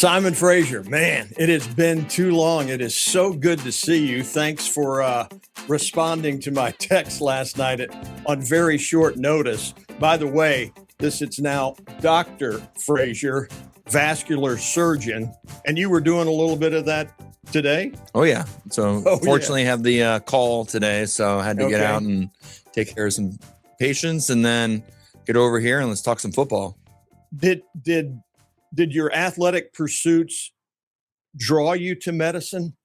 Simon Fraser, man, it has been too long. It is so good to see you. Thanks for responding to my text last night on very short notice. By the way, it's now Dr. Fraser, vascular surgeon, and you were doing a little bit of that today? Oh, yeah. So fortunately, have the call today, so I had to get out and take care of some patients and then get over here and let's talk some football. Did your athletic pursuits draw you to medicine?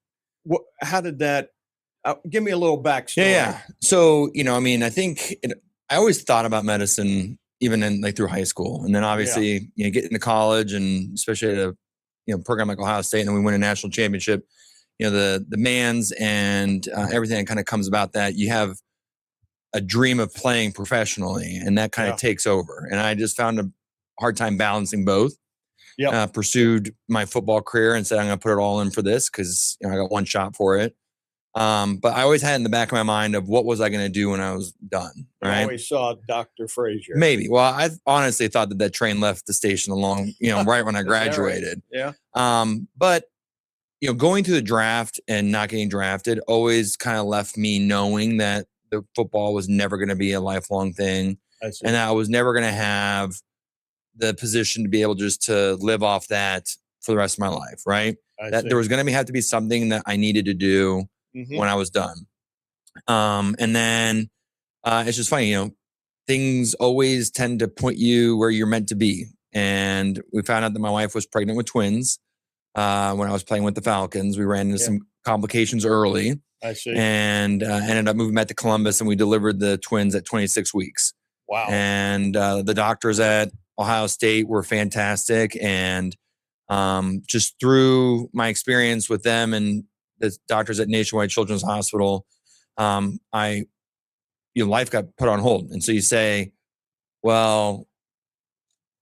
How did that? Give me a little backstory. Yeah. So, I think I always thought about medicine even in through high school, and then obviously get into college, and especially at a program like Ohio State, and then we win a national championship. The demands and everything that kind of comes about that. You have a dream of playing professionally, and that kind of takes over. And I just found a hard time balancing both. Pursued my football career and said, I'm going to put it all in for this because I got one shot for it. But I always had in the back of my mind of what was I going to do when I was done. Right? I always saw Dr. Fraser. Maybe. Well, I honestly thought that train left the station right when I graduated. Right? Yeah. But going to the draft and not getting drafted always kind of left me knowing that the football was never going to be a lifelong thing, and that I was never going to have the position to be able just to live off that for the rest of my life, right? That there was going to have to be something that I needed to do when I was done. And then it's just funny, things always tend to point you where you're meant to be. And we found out that my wife was pregnant with twins when I was playing with the Falcons. We ran into some complications early. I see. And ended up moving back to Columbus, and we delivered the twins at 26 weeks. Wow. And the doctors at Ohio State were fantastic. And just through my experience with them and the doctors at Nationwide Children's Hospital, life got put on hold. And so you say, well,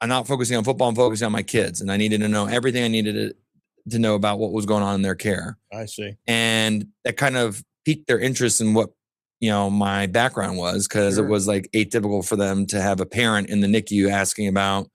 I'm not focusing on football, I'm focusing on my kids. And I needed to know everything I needed to know about what was going on in their care. I see. And that kind of piqued their interest in what my background was, because it was atypical for them to have a parent in the NICU asking about,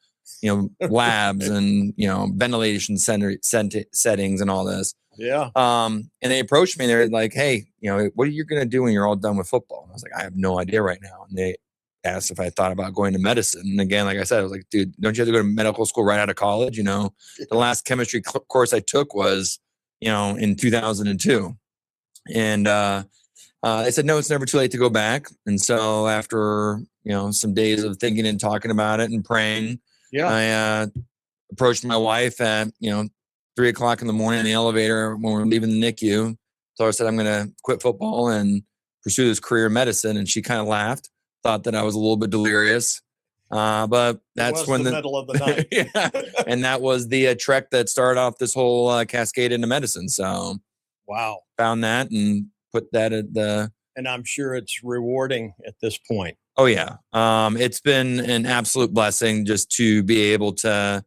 labs and, ventilation settings and all this. Yeah. And they approached me and they're like, hey, what are you going to do when you're all done with football? And I was like, I have no idea right now. And they asked if I thought about going to medicine. And again, like I said, I was like, dude, don't you have to go to medical school right out of college? The last chemistry course I took was, in 2002. And, I said, no, it's never too late to go back. And so after, some days of thinking and talking about it and praying, I approached my wife at, 3:00 in the morning in the elevator when we were leaving the NICU. So I said, I'm going to quit football and pursue this career in medicine. And she kind of laughed, thought that I was a little bit delirious. But that's when the middle of the night. And that was the trek that started off this whole cascade into medicine. So wow, found that and put that at the. And I'm sure it's rewarding at this point. Oh yeah. It's been an absolute blessing just to be able to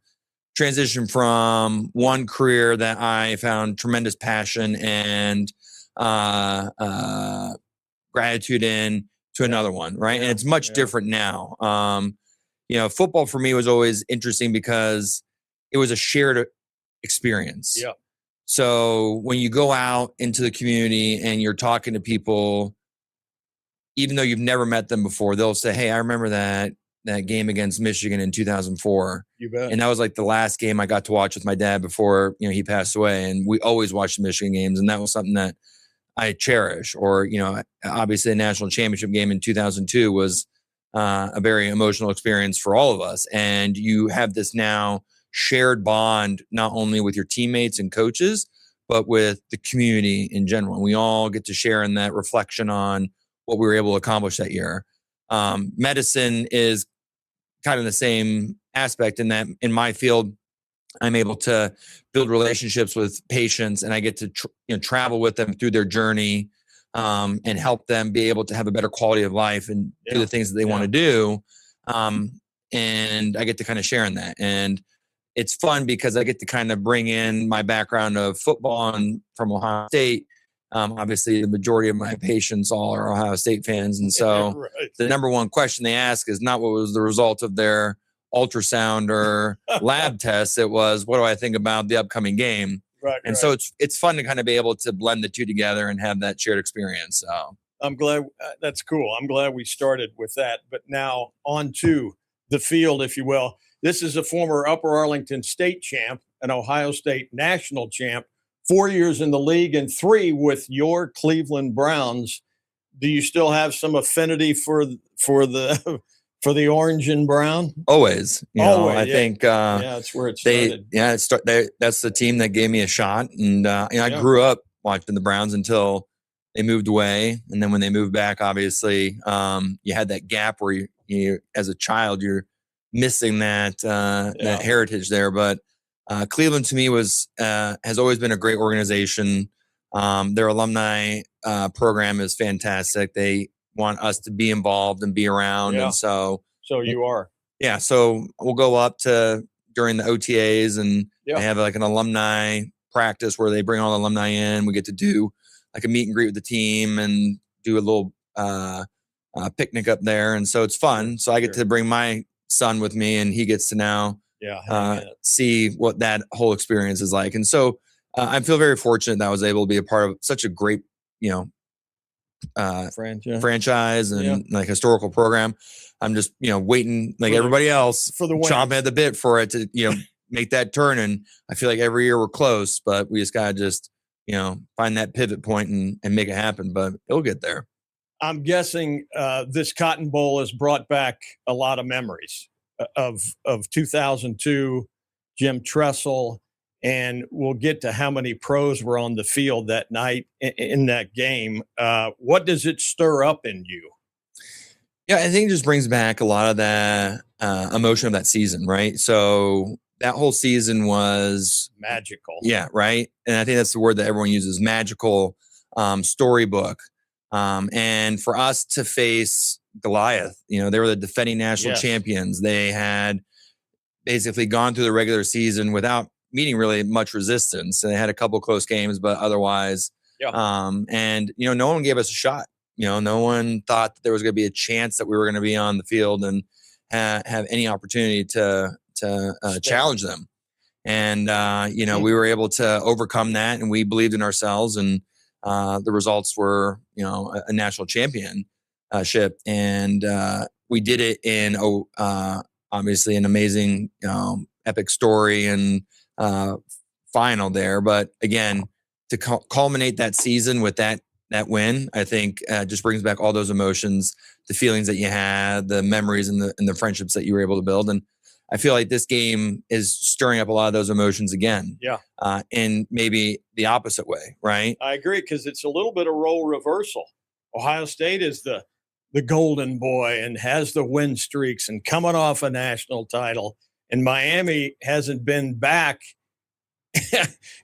transition from one career that I found tremendous passion and gratitude in to another one. Right. And it's much different now. Football for me was always interesting because it was a shared experience. Yeah. So when you go out into the community and you're talking to people, even though you've never met them before, they'll say, hey, I remember that game against Michigan in 2004. You bet. And that was the last game I got to watch with my dad before, he passed away. And we always watched the Michigan games. And that was something that I cherish. Or, obviously the national championship game in 2002 was a very emotional experience for all of us. And you have this now shared bond, not only with your teammates and coaches, but with the community in general. And we all get to share in that reflection on what we were able to accomplish that year. Medicine is kind of the same aspect in that in my field, I'm able to build relationships with patients, and I get to travel with them through their journey and help them be able to have a better quality of life and do the things that they want to do. And I get to kind of share in that. And it's fun because I get to kind of bring in my background of football and from Ohio State. Obviously, the majority of my patients all are Ohio State fans. And so the number one question they ask is not what was the result of their ultrasound or lab tests. It was, what do I think about the upcoming game? Right. And so it's fun to kind of be able to blend the two together and have that shared experience. So I'm glad that's cool. I'm glad we started with that. But now on to the field, if you will. This is a former Upper Arlington State champ, an Ohio State national champ, 4 years in the league and 3 with your Cleveland Browns. Do you still have some affinity for the for the orange and brown? Always, I think that's where it started. That's the team that gave me a shot, and I grew up watching the Browns until they moved away, and then when they moved back, obviously, you had that gap where you as a child, you're missing that heritage there. But Cleveland to me has always been a great organization. Their alumni program is fantastic. They want us to be involved and be around. And so you are. Yeah. So we'll go up to during the OTAs and they have like an alumni practice where they bring all the alumni in. We get to do like a meet and greet with the team and do a little picnic up there. And so it's fun. So I get to bring my son with me and he gets to now see what that whole experience is like. And so I feel very fortunate that I was able to be a part of such a great, franchise and like historical program. I'm just, waiting like everybody else for the chomping at the bit for it to, make that turn. And I feel like every year we're close, but we just gotta just, find that pivot point and make it happen, but it'll get there. I'm guessing this Cotton Bowl has brought back a lot of memories of 2002, Jim Tressel, and we'll get to how many pros were on the field that night in that game. What does it stir up in you? Yeah, I think it just brings back a lot of that emotion of that season, right? So that whole season was magical. Yeah, right. And I think that's the word that everyone uses, magical, storybook. And for us to face Goliath, they were the defending national champions. They had basically gone through the regular season without meeting really much resistance. And they had a couple close games, but otherwise, and no one gave us a shot. No one thought that there was going to be a chance that we were going to be on the field and have any opportunity to challenge them. And we were able to overcome that, and we believed in ourselves. And the results were, a national championship, and we did it in obviously an amazing, epic story and final there. But again, to culminate that season with that win, I think just brings back all those emotions, the feelings that you had, the memories, and the friendships that you were able to build. And I feel like this game is stirring up a lot of those emotions again. In maybe the opposite way, right? I agree, because it's a little bit of role reversal. Ohio State is the golden boy and has the win streaks and coming off a national title, and Miami hasn't been back.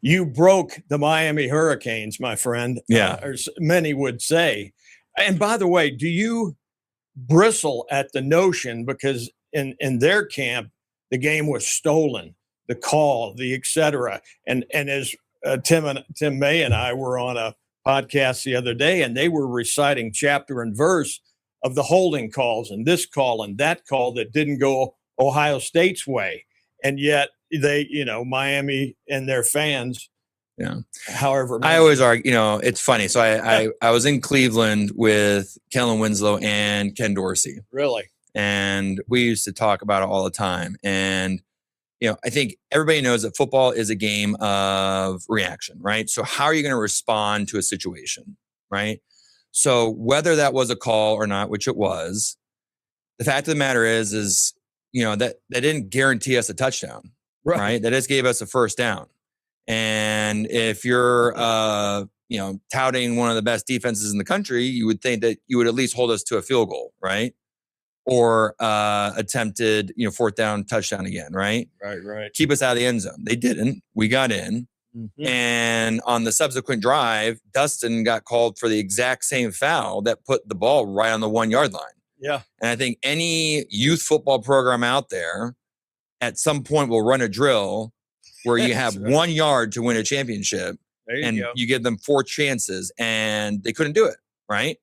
You broke the Miami Hurricanes, my friend. Or many would say. And by the way, do you bristle at the notion, because in their camp, the game was stolen, the call, the et cetera. And as Tim May and I were on a podcast the other day, and they were reciting chapter and verse of the holding calls and this call and that call that didn't go Ohio State's way. And yet they, Miami and their fans. However, I always argue, it's funny. So I was in Cleveland with Kellen Winslow and Ken Dorsey. Really? And we used to talk about it all the time. And, I think everybody knows that football is a game of reaction, right? So how are you going to respond to a situation, right? So whether that was a call or not, which it was, the fact of the matter is that didn't guarantee us a touchdown, right? That just gave us a first down. And if you're, touting one of the best defenses in the country, you would think that you would at least hold us to a field goal, right? Or attempted, fourth down touchdown again, right? Right. Keep us out of the end zone. They didn't. We got in. Mm-hmm. And on the subsequent drive, Dustin got called for the exact same foul that put the ball right on the 1 yard line. Yeah. And I think any youth football program out there at some point will run a drill where you have 1 yard to win a championship, and you give them 4 chances, and they couldn't do it, right?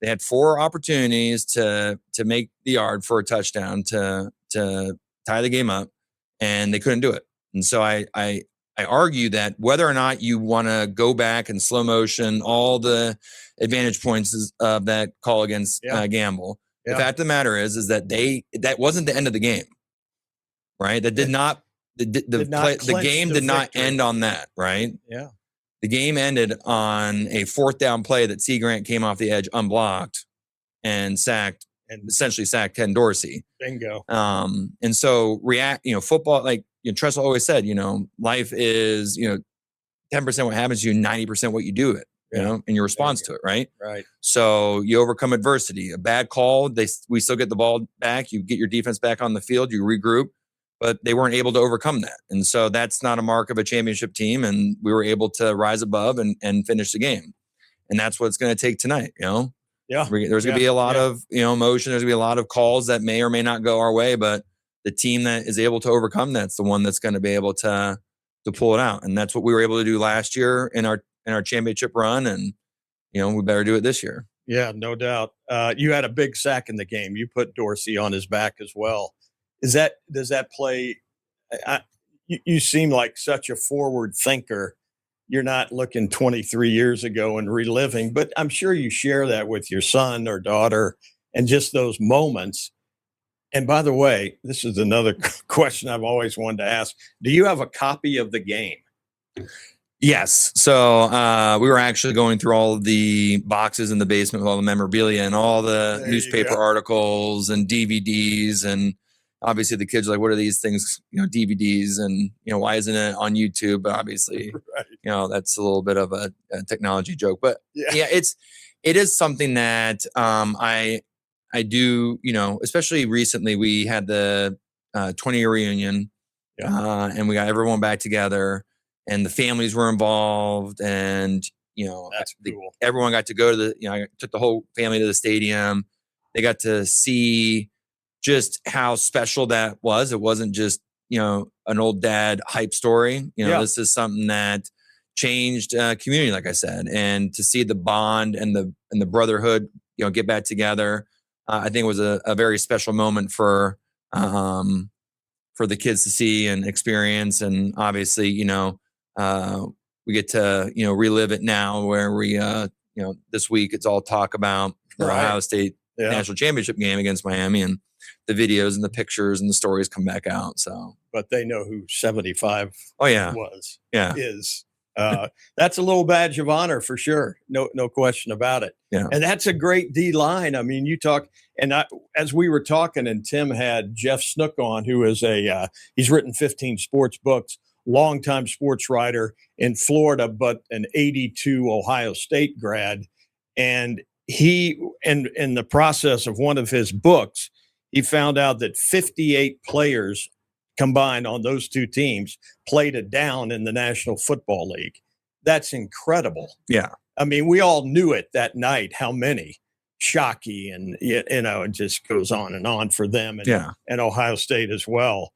They had 4 opportunities to make the yard for a touchdown to tie the game up, and they couldn't do it. And so I argue that whether or not you want to go back and slow motion all the advantage points of that call against Gamble, the fact of the matter is that that wasn't the end of the game, right? That did not the game did not end on that, right? Yeah. The game ended on a 4th down play that C. Grant came off the edge unblocked and essentially sacked Ken Dorsey. Bingo. And so football, like Tressel always said, life is 10% what happens to you, 90% what you do it, and your response to it, right? Right. So you overcome adversity. A bad call, we still get the ball back. You get your defense back on the field. You regroup, but they weren't able to overcome that. And so that's not a mark of a championship team. And we were able to rise above and finish the game. And that's what it's going to take tonight. Yeah. There's going to be a lot of emotion. There's going to be a lot of calls that may or may not go our way, but the team that is able to overcome that's the one that's going to be able to pull it out. And that's what we were able to do last year in our championship run. And we better do it this year. Yeah, no doubt. You had a big sack in the game. You put Dorsey on his back as well. Does that play? You seem like such a forward thinker. You're not looking 23 years ago and reliving, but I'm sure you share that with your son or daughter and just those moments. And by the way, this is another question I've always wanted to ask. Do you have a copy of the game? Yes. So we were actually going through all of the boxes in the basement with all the memorabilia and all the newspaper articles and DVDs. And obviously the kids are like, what are these things, DVDs, and, why isn't it on YouTube? But obviously, that's a little bit of a technology joke, but it is something that I do, especially recently we had the 20-year reunion and we got everyone back together and the families were involved and, that's cool. Everyone got to go to I took the whole family to the stadium. They got to see just how special that was. It wasn't just, an old dad hype story. This is something that changed community, like I said, and to see the bond and the brotherhood, get back together. I think it was a very special moment for the kids to see and experience. And obviously, we get to, relive it now where we, this week it's all talk about the Ohio State national championship game against Miami, and the videos and the pictures and the stories come back out. So, but they know who 75 was. Yeah. Is. That's a little badge of honor for sure. No question about it. Yeah. And that's a great D line. I mean, you talk, and as we were talking, and Tim had Jeff Snook on, who is he's written 15 sports books, longtime sports writer in Florida, but an 82 Ohio State grad. And he, in the process of one of his books, he found out that 58 players combined on those two teams played it down in the National Football League. That's incredible. Yeah. I mean, we all knew it that night, how many. Shockey and, it just goes on for them and Ohio State as well.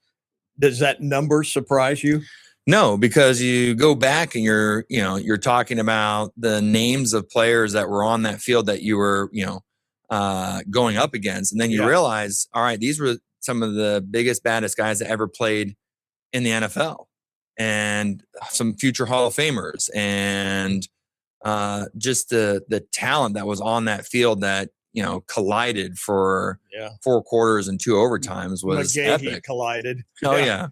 Does that number surprise you? No, because you go back and you're talking about the names of players that were on that field that you were, going up against. And then you realize, all right, these were some of the biggest, baddest guys that ever played in the NFL, and some future Hall of Famers, and just the talent that was on that field that, collided for 4 quarters and 2 overtimes was epic. Collided. Oh yeah.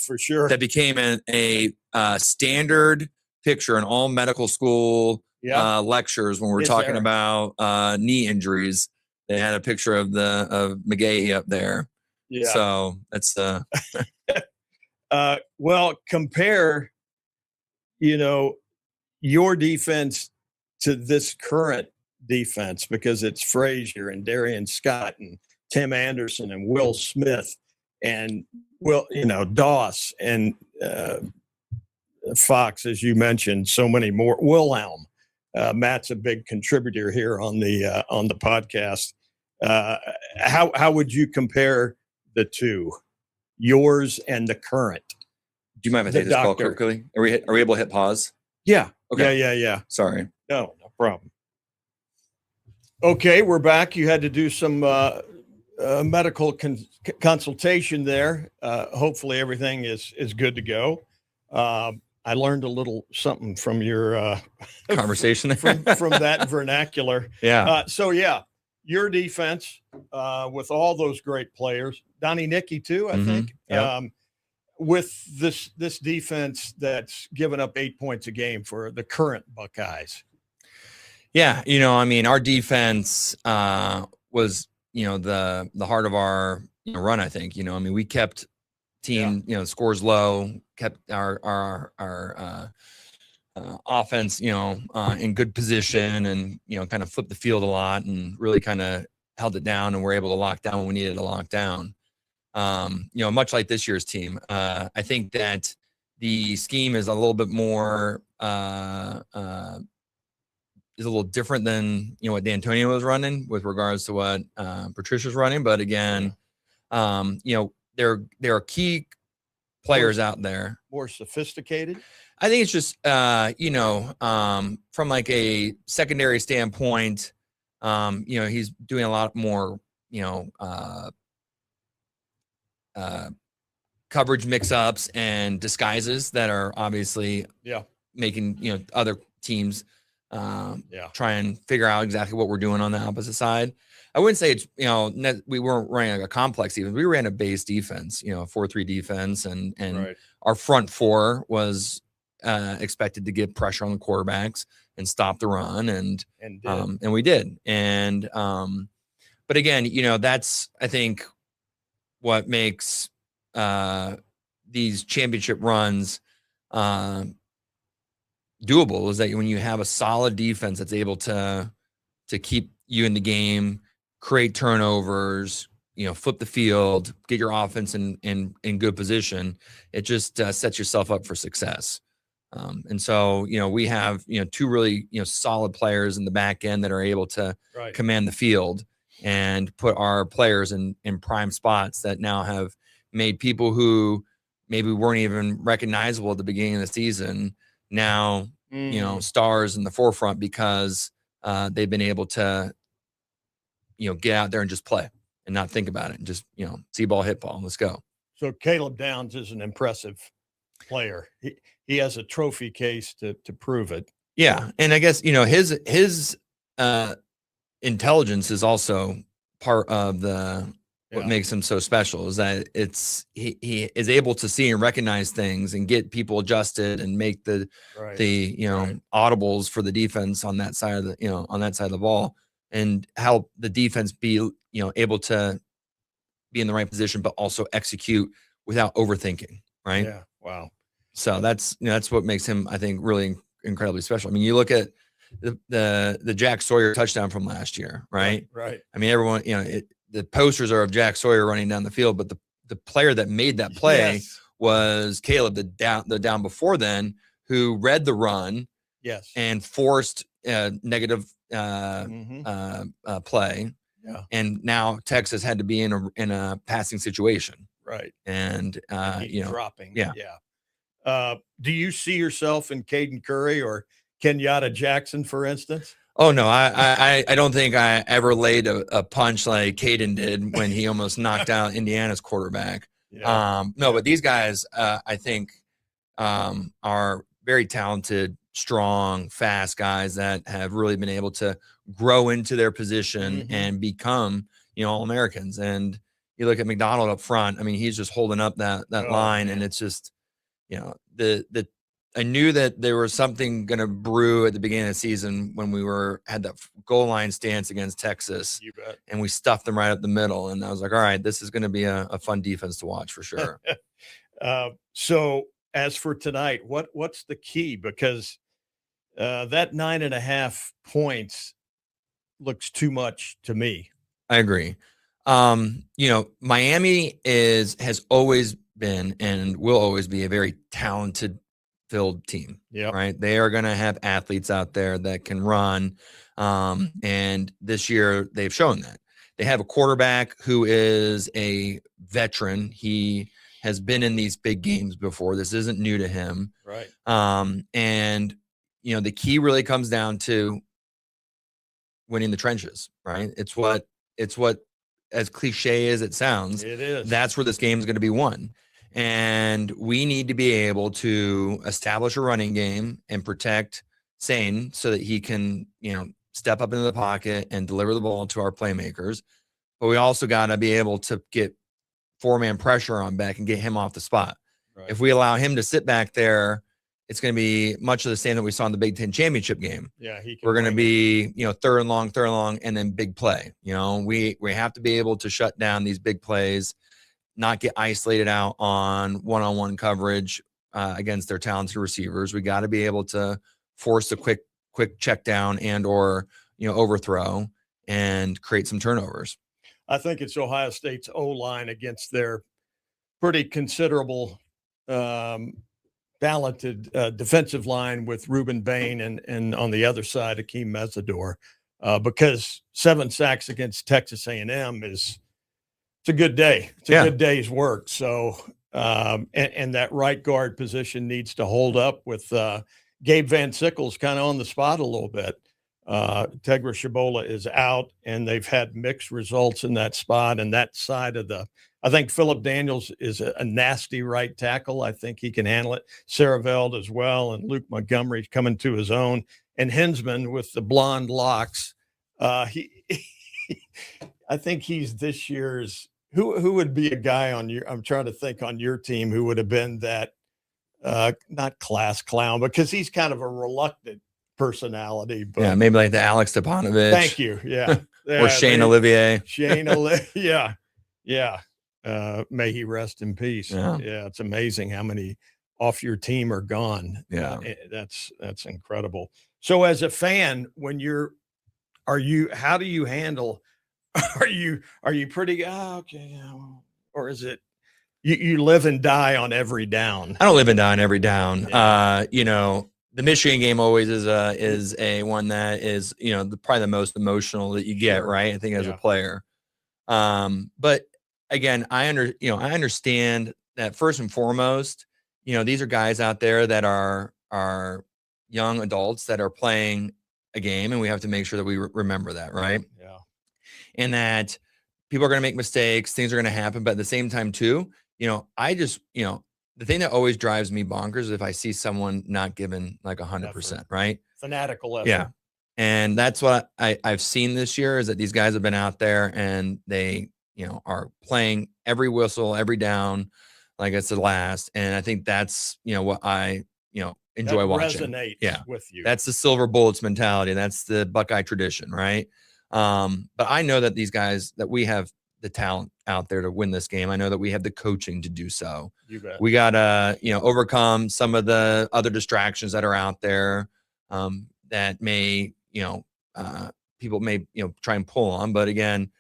For sure. That became a standard picture in all medical school lectures when we're talking about knee injuries. They had a picture of McGahee up there. Yeah. So that's well, compare, your defense to this current defense, because it's Frazier and Darian Scott and Tim Anderson and Will Smith and Doss and Fox, as you mentioned, so many more. Wilhelm, Matt's a big contributor here on the podcast. How would you compare the two, yours and the current? Do you mind if I take this call quickly? Are we able to hit pause? Yeah. Okay. Yeah. Sorry. No problem. Okay, we're back. You had to do some medical consultation there. Hopefully everything is good to go. I learned a little something from your Conversation from that vernacular. Yeah. So yeah, your defense with all those great players, Donnie Nicky too, I think. Yep. With this defense that's given up 8 points a game for the current Buckeyes. Yeah, I mean, our defense was, the heart of our run. I think, I mean, we kept team, scores low, kept our offense, in good position, and kind of flipped the field a lot, and really kind of held it down, and we're able to lock down when we needed to lock down. Much like this year's team, I think that the scheme is a little bit more is a little different than what D'Antonio was running with regards to what Patricia's running. But again, there are key players out there. More sophisticated. I think it's just from like a secondary standpoint, he's doing a lot more coverage mix-ups and disguises that are obviously making other teams try and figure out exactly what we're doing on the opposite side. I wouldn't say it's we weren't running like a complex defense. We ran a base defense, 4-3 defense, and right. Our front four was expected to get pressure on the quarterbacks and stop the run, and we did. And but again, that's, I think, what makes these championship runs doable, is that when you have a solid defense that's able to keep you in the game, create turnovers, flip the field, get your offense in good position, it just sets yourself up for success. And so, we have, two really, solid players in the back end that are able to command the field and put our players in prime spots that now have made people who maybe weren't even recognizable at the beginning of the season now, stars in the forefront, because they've been able to, get out there and just play and not think about it, and just, see ball, hit ball, let's go. So Caleb Downs is an impressive player. He has a trophy case to prove it. Yeah. And I guess, his intelligence is also part of what makes him so special, is that he is able to see and recognize things and get people adjusted and make the audibles for the defense on that side of the ball, and help the defense be able to be in the right position, but also execute without overthinking. Right. Yeah. Wow. So that's what makes him, I think, really incredibly special. I mean, you look at the Jack Sawyer touchdown from last year, right? Right. I mean, everyone, the posters are of Jack Sawyer running down the field, but the player that made that play was Caleb, the down before then, who read the run, and forced negative play, and now Texas had to be in a passing situation, right? And dropping, do you see yourself in Caden Curry or Kenyatta Jackson, for instance? Oh no, I don't think I ever laid a punch like Caden did when he almost knocked out Indiana's quarterback. But these guys, I think, are very talented, strong, fast guys that have really been able to grow into their position and become, All-Americans. And you look at McDonald up front. I mean, he's just holding up that line, and it's just, I knew that there was something going to brew at the beginning of the season when we had that goal line stance against Texas. You bet. And we stuffed them right up the middle. And I was like, all right, this is going to be a fun defense to watch for sure. So as for tonight, what's the key? Because that 9.5 points looks too much to me. I agree. Miami has always been and will always be a very talented filled team. Yeah. Right. They are going to have athletes out there that can run. And this year they've shown that. They have a quarterback who is a veteran. He has been in these big games before. This isn't new to him. Right. And the key really comes down to winning the trenches, right? It's what as cliche as it sounds, It is. that's where this game is going to be won. And we need to be able to establish a running game and protect Sane so that he can, step up into the pocket and deliver the ball to our playmakers. But we also got to be able to get 4-man pressure on Beck and get him off the spot. Right. If we allow him to sit back there, it's going to be much of the same that we saw in the Big Ten championship game. Yeah, we're going to be, third and long, and then big play. We have to be able to shut down these big plays, not get isolated out on one-on-one coverage against their talented receivers. We got to be able to force a quick check down and or overthrow and create some turnovers. I think it's Ohio State's O-line against their pretty considerable talented defensive line with Reuben Bain and on the other side Akeem Mesidor, because 7 sacks against Texas A&M it's a good day. It's a good day's work. So and that right guard position needs to hold up with Gabe Van Sickle's kind of on the spot a little bit. Tegra Shabola is out, and they've had mixed results in that spot. And that side of I think Phillip Daniels is a nasty right tackle. I think he can handle it. Saraveld as well, and Luke Montgomery coming to his own. And Hensman with the blonde locks. I think he's this year's. Who would be a guy on your? I'm trying to think on your team who would have been that. Not class clown, because he's kind of a reluctant personality. But maybe like the Alex Stepanovich. Thank you. Yeah. Or Shane Olivier. Yeah. May he rest in peace. Yeah. It's amazing how many off your team are gone. Yeah. That's incredible. So as a fan, when how do you handle, are you pretty, okay. Or is it, you live and die on every down? I don't live and die on every down. Yeah. The Michigan game always is a one that is, probably the most emotional that you get, right? I think as a player. But again, I understand that first and foremost, these are guys out there that are young adults that are playing a game, and we have to make sure that we remember that, right? Yeah. And that people are going to make mistakes, things are going to happen, but at the same time too, the thing that always drives me bonkers is if I see someone not giving like 100%, right? Fanatical effort. Yeah. And that's what I've seen this year, is that these guys have been out there and they, are playing every whistle, every down, like it's the last. And I think that's, what I, enjoy that watching. Resonates with you. That's the silver bullets mentality. That's the Buckeye tradition, right? But I know that these guys, that we have the talent out there to win this game. I know that we have the coaching to do so. You bet. We got to, overcome some of the other distractions that are out there that may, people may, try and pull on. But again,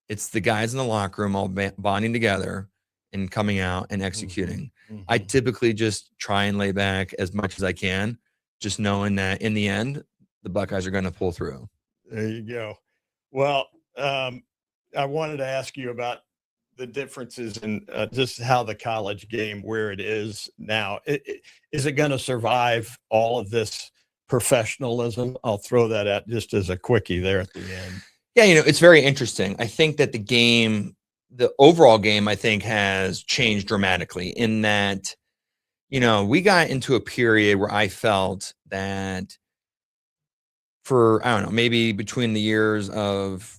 it's the guys in the locker room all bonding together and coming out and executing. Mm-hmm. I typically just try and lay back as much as I can, just knowing that in the end, the Buckeyes are going to pull through. There you go. Well, I wanted to ask you about the differences in just how the college game, where it is now, is it going to survive all of this professionalism? I'll throw that out just as a quickie there at the end. Yeah, it's very interesting. I think that the overall game, I think, has changed dramatically in that, we got into a period where I felt that for, I don't know, maybe between the years of,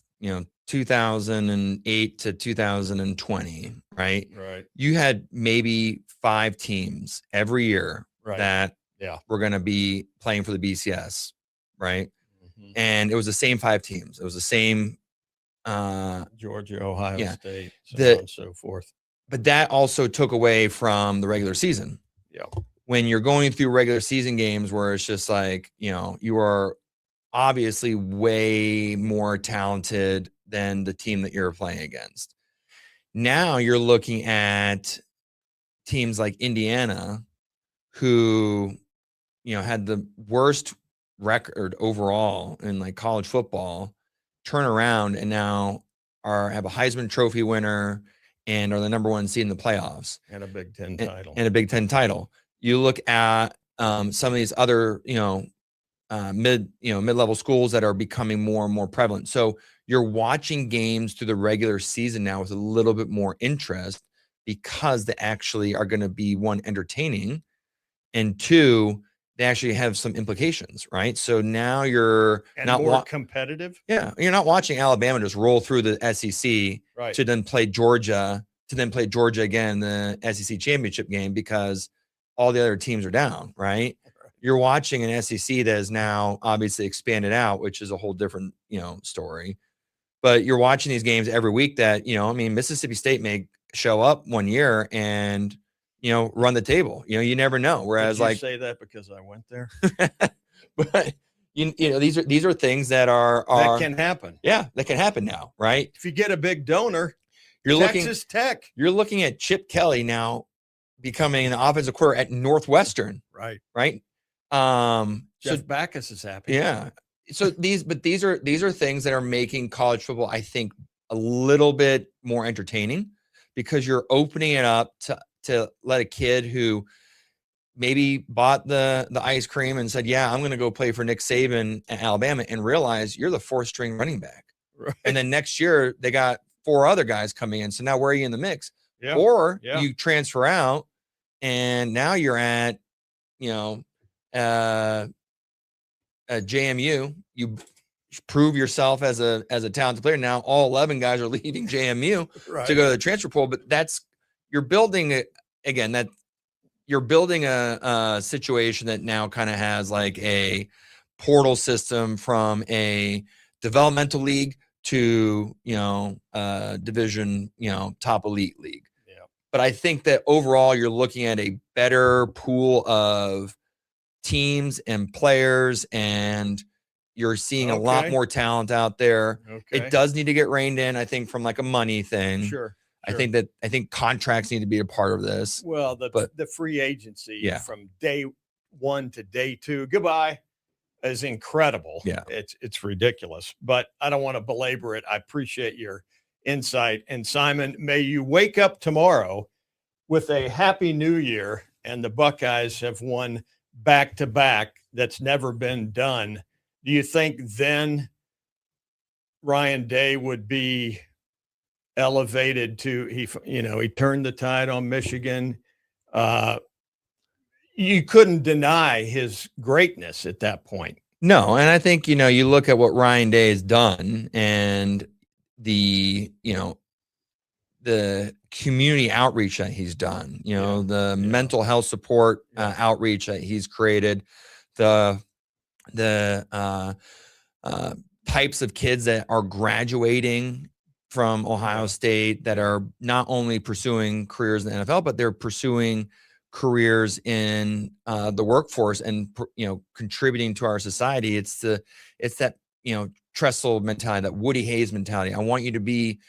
2008 to 2020, right? Right. You had maybe 5 teams every year that were going to be playing for the BCS, right? Mm-hmm. And it was the same 5 teams. It was the same Georgia, Ohio State, so on and so forth. But that also took away from the regular season. Yeah. When you're going through regular season games where it's just like, you are obviously way more talented than the team that you're playing against. Now you're looking at teams like Indiana, who, had the worst record overall in like college football, turn around and now have a Heisman Trophy winner and are the number 1 seed in the playoffs and a Big Ten title. And a Big Ten title. You look at some of these other, mid-level schools that are becoming more and more prevalent. So you're watching games through the regular season now with a little bit more interest because they actually are going to be, one, entertaining, and two, they actually have some implications, right? So now you're not more competitive. Yeah, you're not watching Alabama just roll through the SEC to then play Georgia, again in the SEC championship game because all the other teams are down, right? You're watching an SEC that is now obviously expanded out, which is a whole different, story. But you're watching these games every week that, Mississippi State may show up one year and, run the table. You never know. Whereas, Did you say that because I went there? But these are things that are that can happen. Yeah, that can happen now, right? If you get a big donor, Texas Tech. You're looking at Chip Kelly now becoming an offensive coordinator at Northwestern. Right. Jeff Backus is happy. Yeah. So these are things that are making college football, I think, a little bit more entertaining because you're opening it up to let a kid who maybe bought the ice cream and said, yeah, I'm going to go play for Nick Saban at Alabama, and realize you're the 4th string running back. Right. And then next year they got 4 other guys coming in. So now where are you in the mix? Yeah. Or you transfer out and now you're at, JMU. You prove yourself as a talented player. Now all 11 guys are leaving JMU to go to the transfer pool, but you're building a situation that now kind of has like a portal system from a developmental league to, division, top elite league. Yeah. But I think that overall you're looking at a better pool of teams and players, and you're seeing a lot more talent out there. It does need to get reined in, I think, from like a money thing. Sure. I think contracts need to be a part of this. Well, the free agency from day 1 to day 2, goodbye, is incredible. Yeah. It's ridiculous, but I don't want to belabor it. I appreciate your insight. And Simon, may you wake up tomorrow with a happy new year, and the Buckeyes have won back-to-back. That's never been done. Do you think then Ryan Day would be elevated to, he turned the tide on Michigan? You couldn't deny his greatness at that point. No. And I think, you look at what Ryan Day has done and the community outreach that he's done, the mental health support outreach that he's created, the types of kids that are graduating from Ohio State that are not only pursuing careers in the NFL, but they're pursuing careers in the workforce and, contributing to our society. It's that, Tressel mentality, that Woody Hayes mentality. I want you to be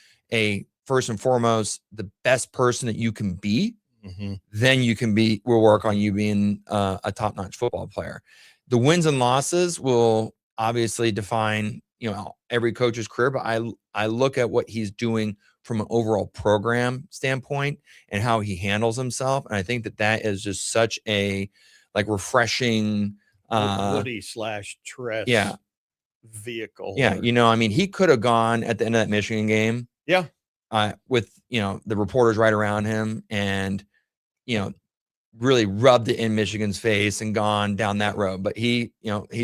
first and foremost, the best person that you can be. Mm-hmm. Then we'll work on you being a top-notch football player. The wins and losses will obviously define, every coach's career, but I look at what he's doing from an overall program standpoint and how he handles himself. And I think that is just such a refreshing Woody/Tress vehicle. Yeah. He could have gone at the end of that Michigan game. Yeah. With, the reporters right around him and, really rubbed it in Michigan's face and gone down that road. But he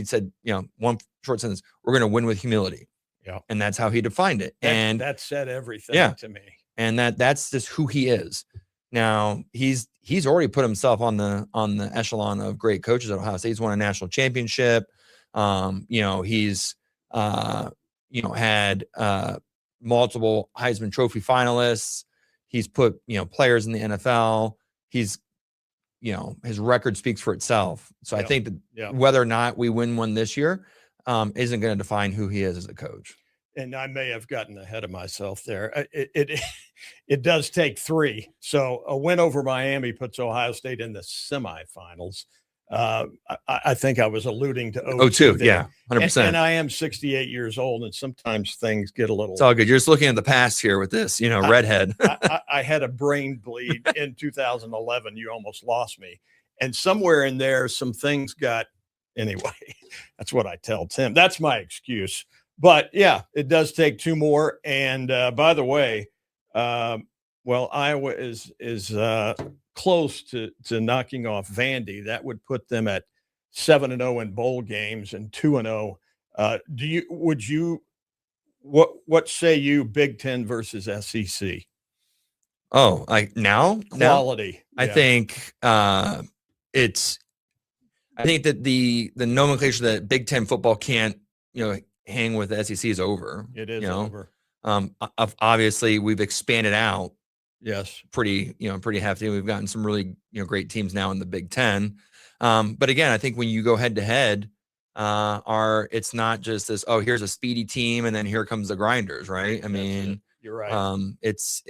said, one short sentence, we're going to win with humility. Yeah. And that's how he defined it. And that said everything to me. And that's just who he is. Now he's already put himself on the echelon of great coaches at Ohio State. He's won a national championship. He's had multiple Heisman Trophy finalists. He's put, players in the NFL. He's, his record speaks for itself. So I think that whether or not we win one this year isn't going to define who he is as a coach. And I may have gotten ahead of myself there. It does take 3. So a win over Miami puts Ohio State in the semifinals. I think I was alluding to 0-2. Yeah, 100%. And I am 68 years old, and sometimes things get a little. It's all good. You're just looking at the past here with this, redhead. I had a brain bleed in 2011. You almost lost me. And somewhere in there, some things got. Anyway, that's what I tell Tim. That's my excuse But yeah, it does take two more. And by the way, Iowa is close to knocking off Vandy. That would put them at 7-0 in bowl games and 2-0. What say you, Big Ten versus SEC? Oh, like now quality. I think it's. I think that the nomenclature that Big Ten football can't hang with the SEC is over. It is over. Obviously, we've expanded out. Yes, pretty hefty. We've gotten some really great teams now in the Big Ten. But again, I think when you go head to head, it's not just this. Oh, here's a speedy team, and then here comes the grinders, right? I mean, you're right. It's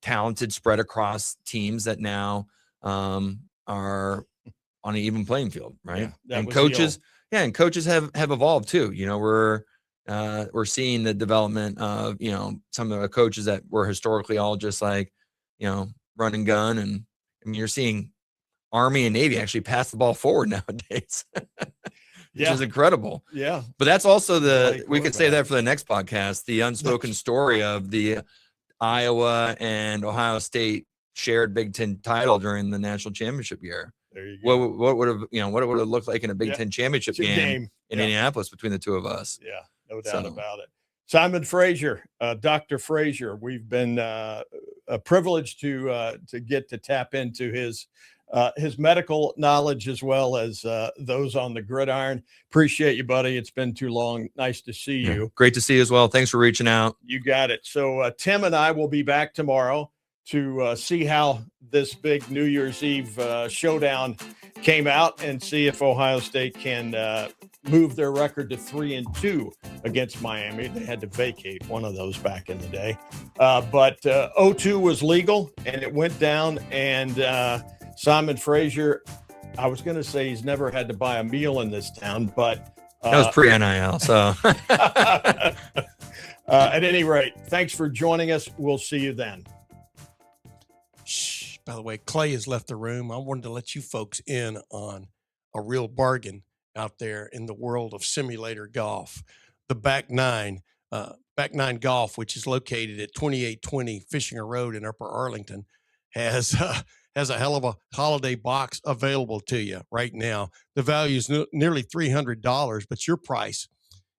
talented spread across teams that now are on an even playing field, right? Yeah, and coaches have evolved too. We're seeing the development of some of the coaches that were historically all just like run and gun, and I mean you're seeing Army and Navy actually pass the ball forward nowadays. Which is incredible. Yeah. But that's also we could say that for the next podcast, the unspoken story of the Iowa and Ohio State shared Big Ten title during the national championship year. There you go. What would have looked like in a Big Ten championship game in Indianapolis between the two of us? Yeah, no doubt about it. Simon Fraser, Dr. Fraser, we've been privileged to get to tap into his medical knowledge as well as those on the gridiron. Appreciate you, buddy. It's been too long. Nice to see you. Great to see you as well. Thanks for reaching out. You got it. So Tim and I will be back tomorrow to see how this big New Year's Eve showdown came out and see if Ohio State can move their record to 3-2 against Miami. They had to vacate one of those back in the day. But 0-2 was legal, and it went down, and Simon Fraser, I was going to say he's never had to buy a meal in this town, but that was pre-NIL. So at any rate, thanks for joining us. We'll see you then. Shh. By the way, Clay has left the room. I wanted to let you folks in on a real bargain out there in the world of simulator golf. The Back Nine Golf, which is located at 2820 Fishinger Road in Upper Arlington, has a hell of a holiday box available to you right now. The value is nearly $300, but your price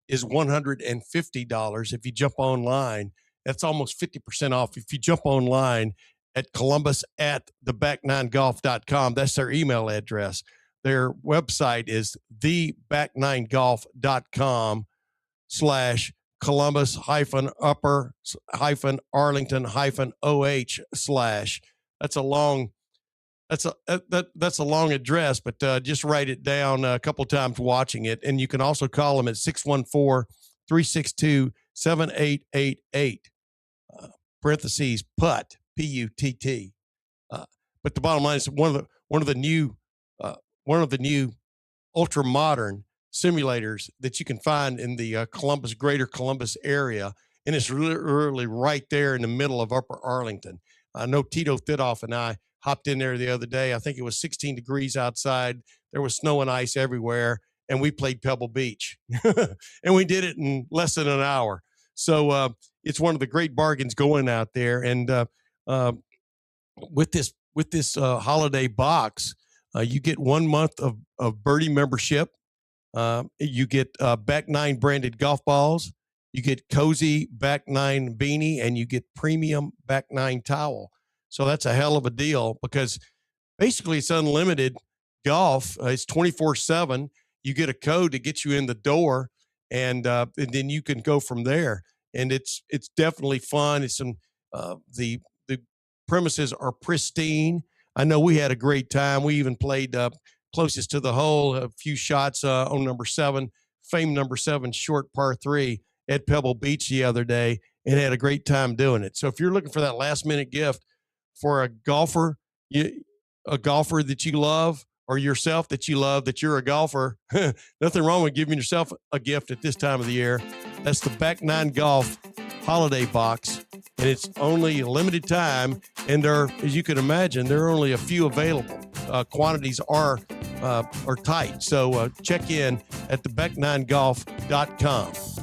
is $150 if you jump online. That's almost 50% off if you jump online at Columbus at theback9golf.com. That's their email address. Their website is theback9golf.com/Columbus-upper-Arlington-OH/ That's a long address, but just write it down a couple times watching it. And you can also call them at 614-362-7888, parentheses, PUTT, P-U-T-T. But the bottom line is one of the new ultra modern simulators that you can find in the greater Columbus area. And it's really right there in the middle of Upper Arlington. I know Tito Thidoff and I hopped in there the other day. I think it was 16 degrees outside. There was snow and ice everywhere, and we played Pebble Beach. And we did it in less than an hour. So it's one of the great bargains going out there. And with this holiday box, you get 1 month of Birdie membership. You get Back Nine branded golf balls. You get cozy Back Nine beanie, and you get premium Back Nine towel. So that's a hell of a deal because basically it's unlimited golf. It's 24/7. You get a code to get you in the door, and then you can go from there. And it's definitely fun. It's the premises are pristine. I know we had a great time. We even played closest to the hole, a few shots on number 7, famed number 7 short par 3 at Pebble Beach the other day, and had a great time doing it. So if you're looking for that last minute gift for a golfer that you love, or yourself that you love, that you're a golfer, nothing wrong with giving yourself a gift at this time of the year. That's the Back Nine Golf holiday box, and it's only a limited time, and as you can imagine, there are only a few available. Quantities are tight, so check in at theback9golf.com.